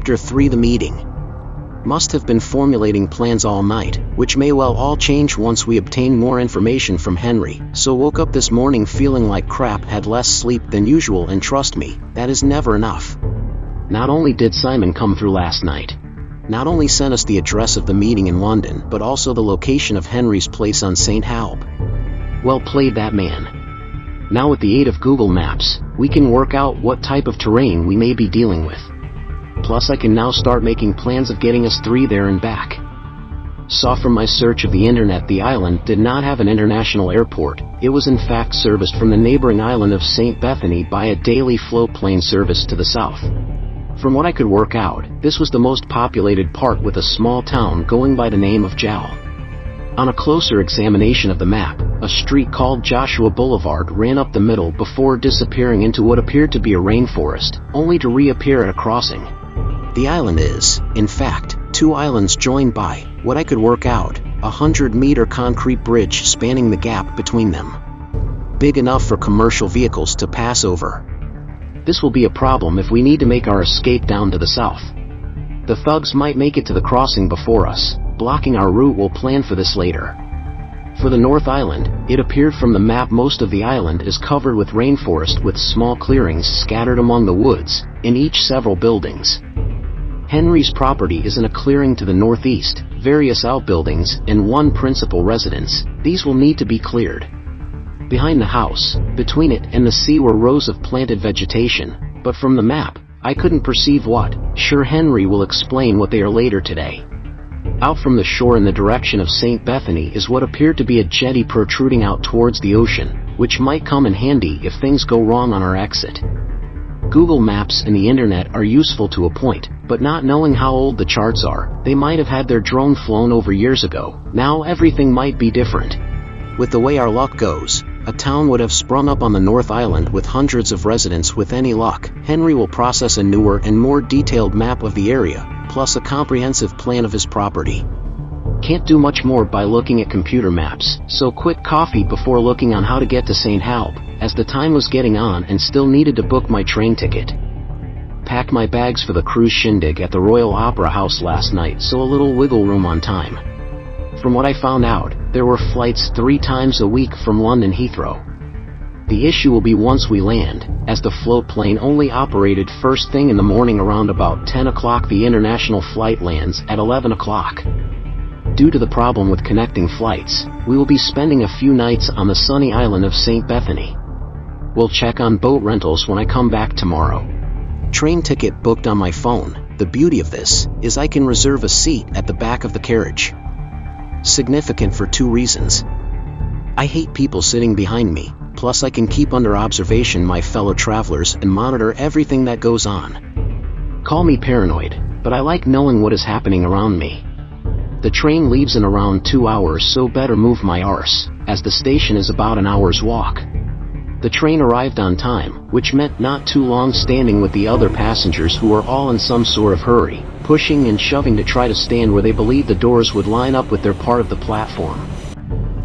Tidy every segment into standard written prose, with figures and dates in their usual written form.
Chapter 3: The Meeting. Must have been formulating plans all night, which may well all change once we obtain more information from Henry. So woke up this morning feeling like crap, had less sleep than usual, and trust me, that is never enough. Not only did Simon come through last night, not only sent us the address of the meeting in London, but also the location of Henry's place on St. Halb. Well played, that man. Now with the aid of Google Maps, we can work out what type of terrain we may be dealing with. Plus I can now start making plans of getting us 3 there and back. Saw from my search of the internet the island did not have an international airport. It was in fact serviced from the neighboring island of St. Bethanie by a daily float plane service to the south. From what I could work out, this was the most populated part, with a small town going by the name of Jowl. On a closer examination of the map, a street called Joshua Boulevard ran up the middle before disappearing into what appeared to be a rainforest, only to reappear at a crossing. The island is, in fact, 2 islands joined by, what I could work out, a 100-meter concrete bridge spanning the gap between them. Big enough for commercial vehicles to pass over. This will be a problem if we need to make our escape down to the south. The thugs might make it to the crossing before us, blocking our route. We'll plan for this later. For the North Island, it appeared from the map most of the island is covered with rainforest, with small clearings scattered among the woods, in each several buildings. Henry's property is in a clearing to the northeast, various outbuildings, and 1 principal residence. These will need to be cleared. Behind the house, between it and the sea, were rows of planted vegetation, but from the map, I couldn't perceive what. Sure, Henry will explain what they are later today. Out from the shore in the direction of St. Bethanie is what appeared to be a jetty protruding out towards the ocean, which might come in handy if things go wrong on our exit. Google Maps and the internet are useful to a point, but not knowing how old the charts are, they might have had their drone flown over years ago. Now everything might be different. With the way our luck goes, a town would have sprung up on the North Island with hundreds of residents. With any luck, Henry will process a newer and more detailed map of the area, plus a comprehensive plan of his property. Can't do much more by looking at computer maps, so quick coffee before looking on how to get to St. Halb, as the time was getting on and still needed to book my train ticket. Packed my bags for the cruise shindig at the Royal Opera House last night, so a little wiggle room on time. From what I found out, there were flights 3 times a week from London Heathrow. The issue will be once we land, as the float plane only operated first thing in the morning around about 10 o'clock. The international flight lands at 11 o'clock. Due to the problem with connecting flights, we will be spending a few nights on the sunny island of St. Bethanie. We'll check on boat rentals when I come back tomorrow. Train ticket booked on my phone. The beauty of this is I can reserve a seat at the back of the carriage. Significant for 2 reasons. I hate people sitting behind me, plus I can keep under observation my fellow travelers and monitor everything that goes on. Call me paranoid, but I like knowing what is happening around me. The train leaves in around 2 hours, so better move my arse, as the station is about an hour's walk. The train arrived on time, which meant not too long standing with the other passengers who were all in some sort of hurry, pushing and shoving to try to stand where they believed the doors would line up with their part of the platform.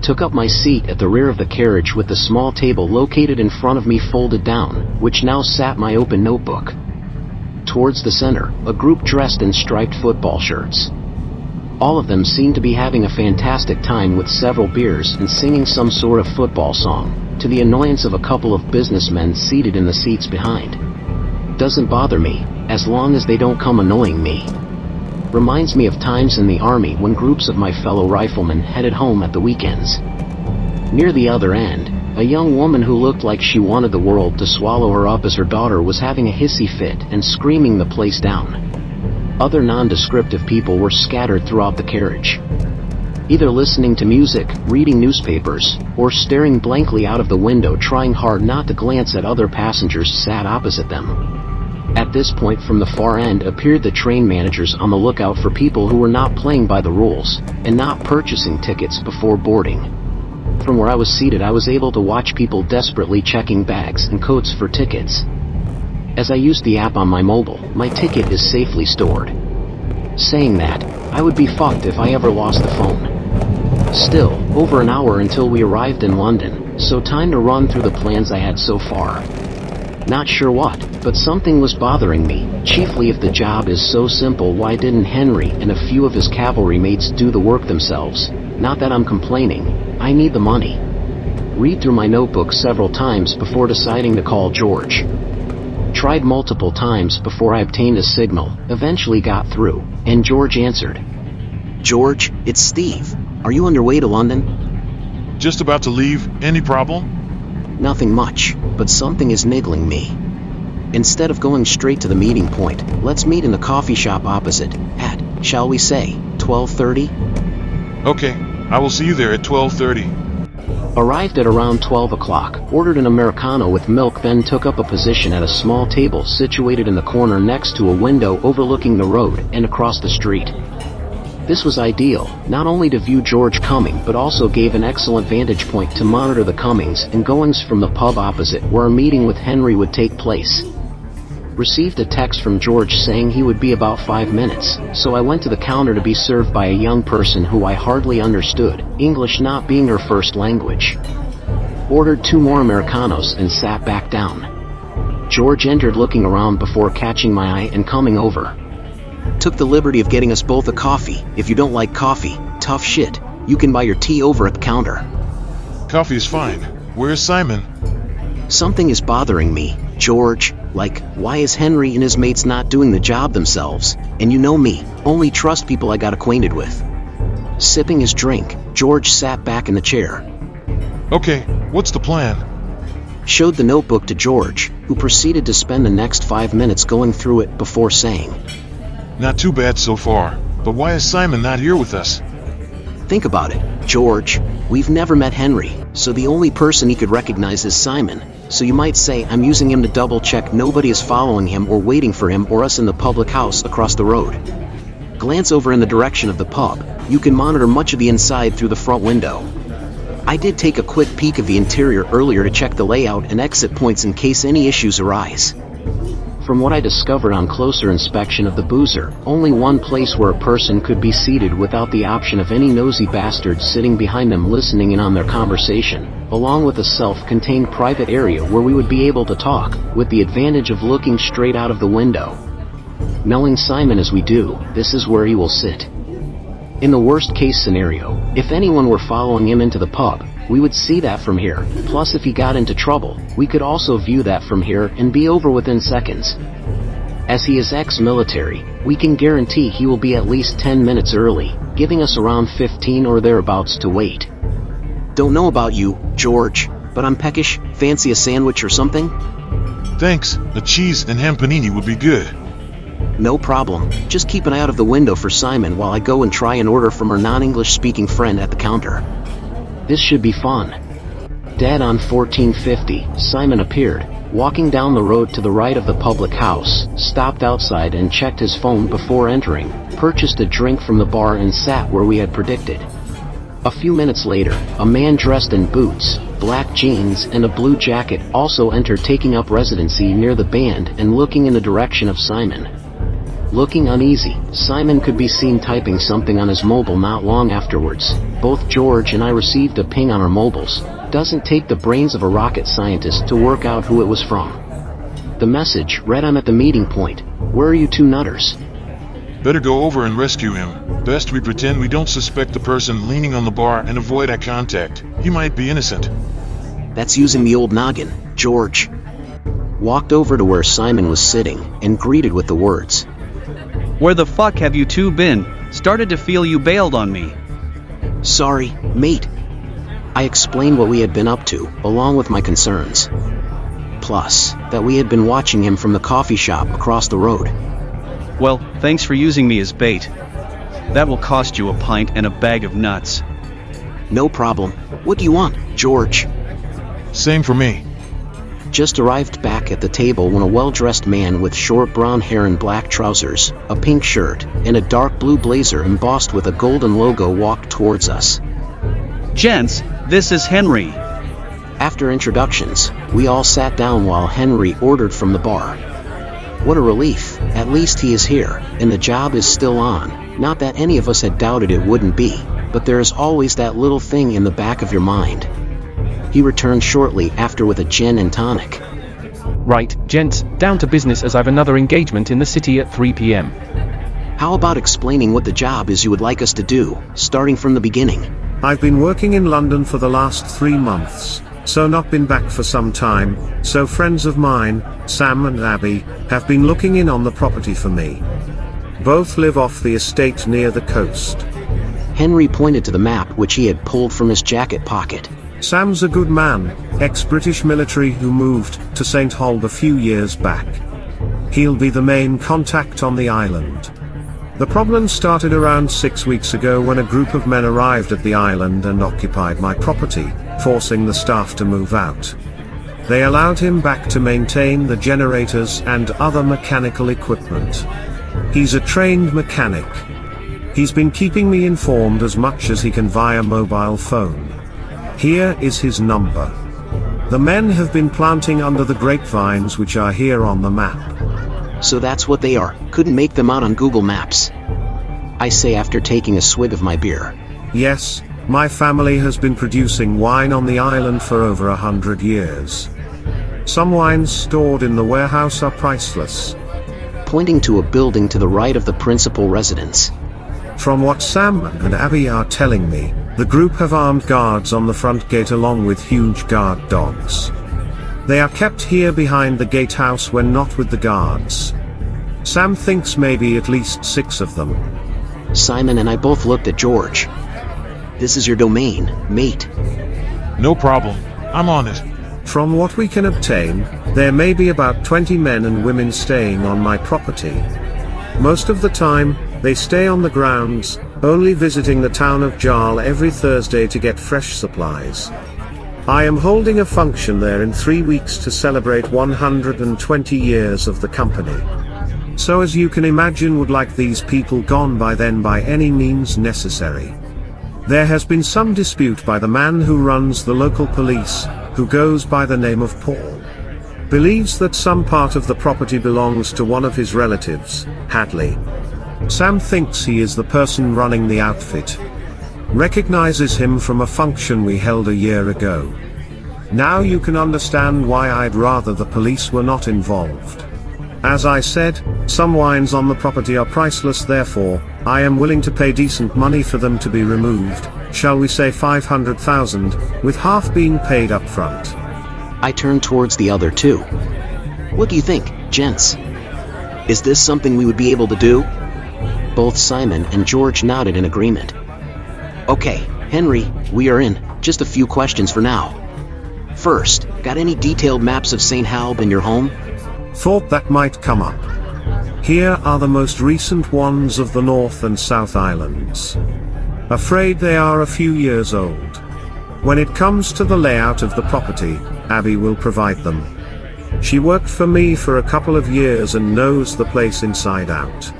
Took up my seat at the rear of the carriage with the small table located in front of me folded down, which now sat my open notebook. Towards the center, a group dressed in striped football shirts. All of them seemed to be having a fantastic time with several beers and singing some sort of football song, to the annoyance of a couple of businessmen seated in the seats behind. Doesn't bother me, as long as they don't come annoying me. Reminds me of times in the army when groups of my fellow riflemen headed home at the weekends. Near the other end, a young woman who looked like she wanted the world to swallow her up as her daughter was having a hissy fit and screaming the place down. Other nondescriptive people were scattered throughout the carriage, either listening to music, reading newspapers, or staring blankly out of the window, trying hard not to glance at other passengers sat opposite them. At this point from the far end appeared the train managers on the lookout for people who were not playing by the rules, and not purchasing tickets before boarding. From where I was seated I was able to watch people desperately checking bags and coats for tickets. As I used the app on my mobile, my ticket is safely stored. Saying that, I would be fucked if I ever lost the phone. Still, over an hour until we arrived in London, so time to run through the plans I had so far. Not sure what, but something was bothering me, chiefly if the job is so simple, why didn't Henry and a few of his cavalry mates do the work themselves? Not that I'm complaining, I need the money. Read through my notebook several times before deciding to call George. Tried multiple times before I obtained a signal, eventually got through, and George answered. George, it's Steve. Are you on your way to London? Just about to leave. Any problem? Nothing much, but something is niggling me. Instead of going straight to the meeting point, let's meet in the coffee shop opposite, at, shall we say, 12:30? Okay, I will see you there at 12:30. Arrived at around 12 o'clock, ordered an Americano with milk, then took up a position at a small table situated in the corner next to a window overlooking the road and across the street. This was ideal, not only to view George coming but also gave an excellent vantage point to monitor the comings and goings from the pub opposite where our meeting with Henry would take place. Received a text from George saying he would be about 5 minutes, so I went to the counter to be served by a young person who I hardly understood, English not being her first language. Ordered 2 more Americanos and sat back down. George entered looking around before catching my eye and coming over. Took the liberty of getting us both a coffee. If you don't like coffee, tough shit. You can buy your tea over at the counter. Coffee is fine. Where's Simon? Something is bothering me, George. Like, why is Henry and his mates not doing the job themselves? And you know me, only trust people I got acquainted with. Sipping his drink, George sat back in the chair. Okay, what's the plan? Showed the notebook to George, who proceeded to spend the next 5 minutes going through it before saying, Not too bad so far, but why is Simon not here with us? Think about it, George. We've never met Henry, so the only person he could recognize is Simon. So you might say I'm using him to double check nobody is following him or waiting for him or us in the public house across the road. Glance over in the direction of the pub. You can monitor much of the inside through the front window. I did take a quick peek of the interior earlier to check the layout and exit points in case any issues arise. From what I discovered on closer inspection of the boozer, only one place where a person could be seated without the option of any nosy bastards sitting behind them listening in on their conversation, along with a self-contained private area where we would be able to talk, with the advantage of looking straight out of the window. Knowing Simon as we do, this is where he will sit. In the worst case scenario, if anyone were following him into the pub, we would see that from here, plus if he got into trouble, we could also view that from here and be over within seconds. As he is ex-military, we can guarantee he will be at least 10 minutes early, giving us around 15 or thereabouts to wait. Don't know about you, George, but I'm peckish. Fancy a sandwich or something? Thanks, a cheese and ham panini would be good. No problem. Just keep an eye out of the window for Simon while I go and try and order from our non-English speaking friend at the counter. This should be fun. Dead on 1450, Simon appeared, walking down the road to the right of the public house, stopped outside and checked his phone before entering, purchased a drink from the bar and sat where we had predicted. A few minutes later, a man dressed in boots, black jeans and a blue jacket also entered, taking up residency near the band and looking in the direction of Simon. Looking uneasy, Simon could be seen typing something on his mobile not long afterwards. Both George and I received a ping on our mobiles. Doesn't take the brains of a rocket scientist to work out who it was from. The message read, I'm at the meeting point. Where are you two nutters? Better go over and rescue him. Best we pretend we don't suspect the person leaning on the bar and avoid eye contact. He might be innocent. That's using the old noggin, George. Walked over to where Simon was sitting and greeted with the words, Where the fuck have you two been? Started to feel you bailed on me. Sorry, mate. I explained what we had been up to, along with my concerns. Plus, that we had been watching him from the coffee shop across the road. Well, thanks for using me as bait. That will cost you a pint and a bag of nuts. No problem. What do you want, George? Same for me. Just arrived back at the table when a well-dressed man with short brown hair and black trousers, a pink shirt, and a dark blue blazer embossed with a golden logo walked towards us. Gents, this is Henry. After introductions, we all sat down while Henry ordered from the bar. What a relief, at least he is here, and the job is still on. Not that any of us had doubted it wouldn't be, but there is always that little thing in the back of your mind. He returned shortly after with a gin and tonic. Right, gents, down to business as I've another engagement in the city at 3 p.m. How about explaining what the job is you would like us to do, starting from the beginning? I've been working in London for the last 3 months, so not been back for some time, so friends of mine, Sam and Abby, have been looking in on the property for me. Both live off the estate near the coast. Henry pointed to the map which he had pulled from his jacket pocket. Sam's a good man, ex-British military who moved to St. Halb a few years back. He'll be the main contact on the island. The problem started around 6 weeks ago when a group of men arrived at the island and occupied my property, forcing the staff to move out. They allowed him back to maintain the generators and other mechanical equipment. He's a trained mechanic. He's been keeping me informed as much as he can via mobile phone. Here is his number. The men have been planting under the grapevines which are here on the map. So that's what they are. Couldn't make them out on Google Maps. I say after taking a swig of my beer. Yes, my family has been producing wine on the island for over 100 years. Some wines stored in the warehouse are priceless. Pointing to a building to the right of the principal residence. From what Sam and Abby are telling me, the group have armed guards on the front gate along with huge guard dogs. They are kept here behind the gatehouse when not with the guards. Sam thinks maybe at least 6 of them. Simon and I both looked at George. This is your domain, mate. No problem. I'm on it. From what we can obtain, there may be about 20 men and women staying on my property. Most of the time, they stay on the grounds, only visiting the town of Jarl every Thursday to get fresh supplies. I am holding a function there in 3 weeks to celebrate 120 years of the company. So as you can imagine, would like these people gone by then by any means necessary. There has been some dispute by the man who runs the local police, who goes by the name of Paul. Believes that some part of the property belongs to one of his relatives, Hadley. Sam thinks he is the person running the outfit. Recognizes him from a function we held a year ago. Now you can understand why I'd rather the police were not involved. As I said, some wines on the property are priceless, therefore, I am willing to pay decent money for them to be removed, shall we say 500,000, with half being paid up front. I turned towards the other two. What do you think, gents? Is this something we would be able to do? Both Simon and George nodded in agreement. Okay, Henry, we are in. Just a few questions for now. First, got any detailed maps of St. Halb in your home? Thought that might come up. Here are the most recent ones of the North and South Islands. Afraid they are a few years old. When it comes to the layout of the property, Abby will provide them. She worked for me for a couple of years and knows the place inside out.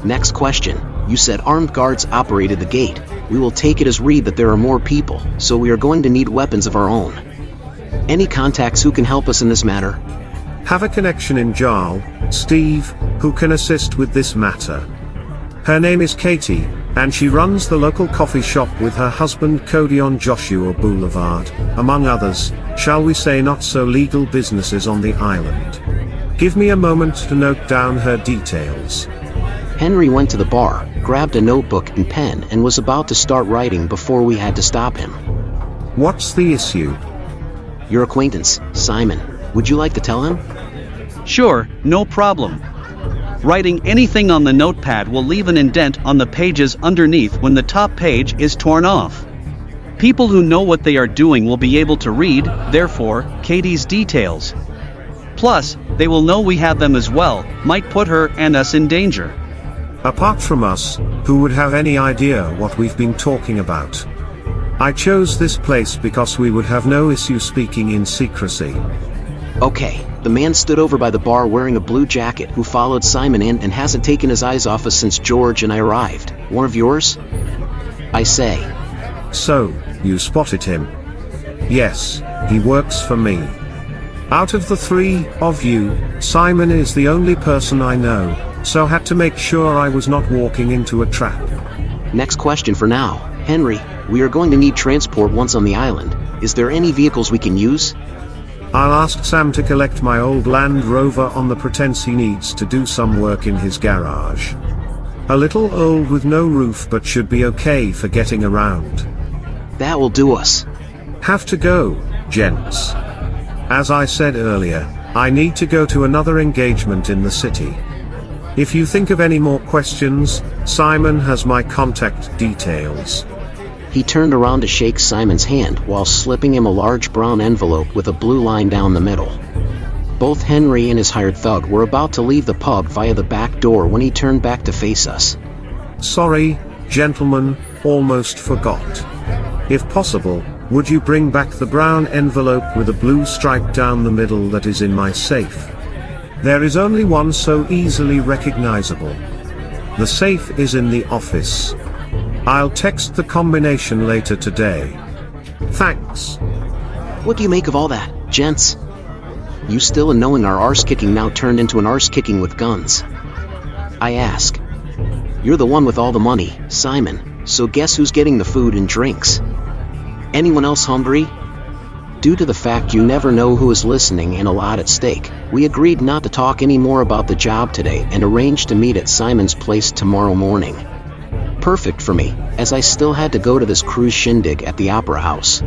Next question. You said armed guards operated the gate. We will take it as read that there are more people, so we are going to need weapons of our own. Any contacts who can help us in this matter? Have a connection in Jarl, Steve, who can assist with this matter. Her name is Katie, and she runs the local coffee shop with her husband Cody on Joshua Boulevard, among others, shall we say not so legal businesses on the island. Give me a moment to note down her details. Henry went to the bar, grabbed a notebook and pen and was about to start writing before we had to stop him. What's the issue? Your acquaintance, Simon. Would you like to tell him? Sure, no problem. Writing anything on the notepad will leave an indent on the pages underneath when the top page is torn off. People who know what they are doing will be able to read, therefore, Katie's details. Plus, they will know we have them as well, might put her and us in danger. Apart from us, who would have any idea what we've been talking about? I chose this place because we would have no issue speaking in secrecy. Okay, the man stood over by the bar wearing a blue jacket who followed Simon in and hasn't taken his eyes off us since George and I arrived. One of yours? I say. So, you spotted him? Yes, he works for me. Out of the 3 of you, Simon is the only person I know, so had to make sure I was not walking into a trap. Next question for now. Henry, we are going to need transport once on the island. Is there any vehicles we can use? I'll ask Sam to collect my old Land Rover on the pretense he needs to do some work in his garage. A little old with no roof, but should be okay for getting around. That will do us. Have to go, gents. As I said earlier, I need to go to another engagement in the city. If you think of any more questions, Simon has my contact details. He turned around to shake Simon's hand while slipping him a large brown envelope with a blue line down the middle. Both Henry and his hired thug were about to leave the pub via the back door when he turned back to face us. Sorry, gentlemen, almost forgot. If possible, would you bring back the brown envelope with a blue stripe down the middle that is in my safe? There is only one so easily recognizable. The safe is in the office. I'll text the combination later today. Thanks. What do you make of all that, gents? You still in knowing our arse-kicking now turned into an arse-kicking with guns? I ask. You're the one with all the money, Simon, so guess who's getting the food and drinks? Anyone else hungry? Due to the fact you never know who is listening and a lot at stake, we agreed not to talk any more about the job today and arranged to meet at Simon's place tomorrow morning. Perfect for me, as I still had to go to this cruise shindig at the Opera House.